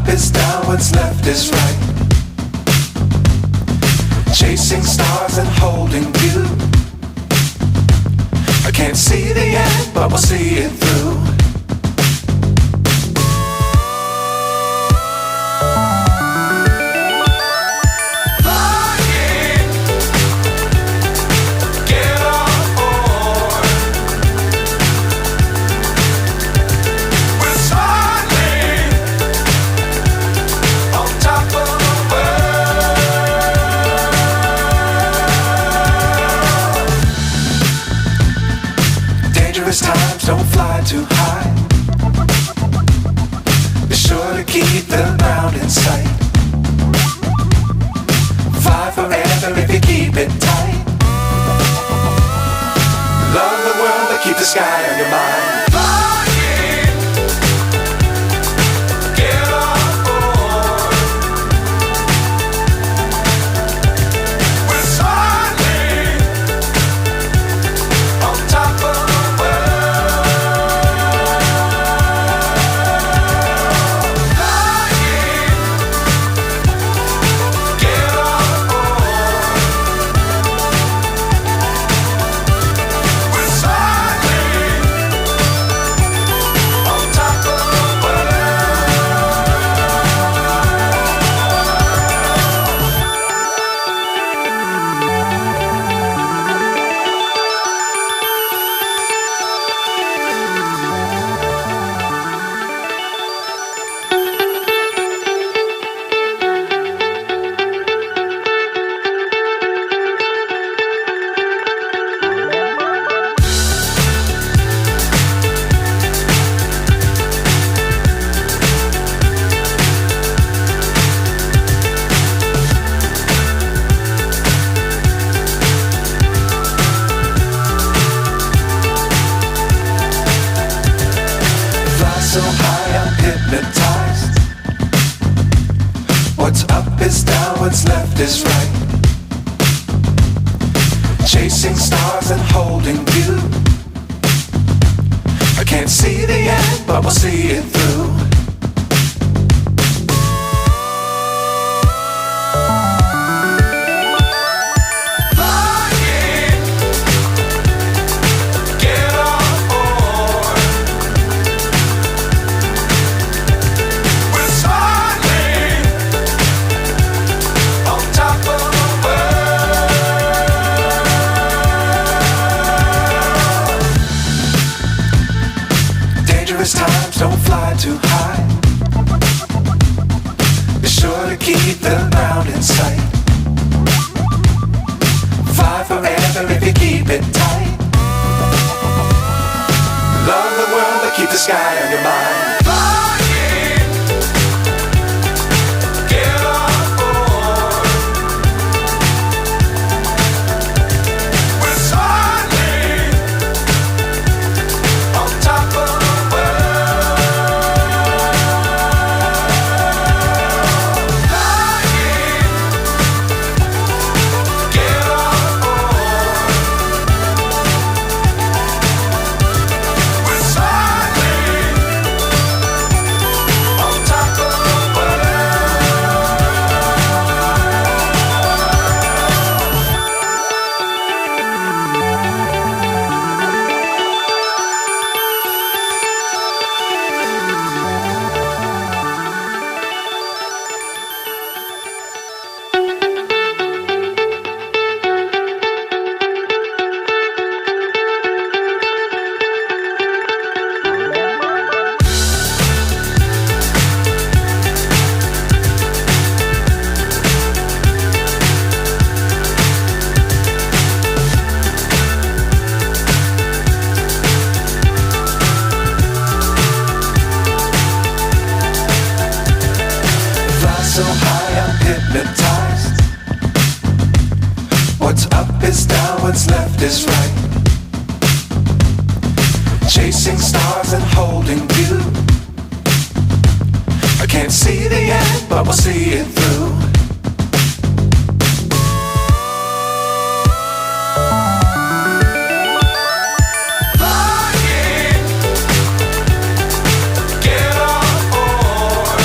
is down, what's left is right. Chasing stars and holding you. I can't see the end, but we'll see it through. Times don't fly too high. Be sure to keep the ground in sight. Fly forever if you keep it tight. Love the world but keep the sky on your mind. So high I'm hypnotized. What's up is down, what's left is right. Chasing stars and holding you. I can't see the end, but we'll see it through. Times don't fly too high. Be sure to keep the ground in sight. Fly forever if you keep it tight. Love the world but keep the sky on your mind. So high I'm hypnotized. What's up is down, what's left is right. Chasing stars and holding you. I can't see the end, but we'll see it through. Flying, get on board.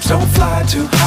don't fly too high.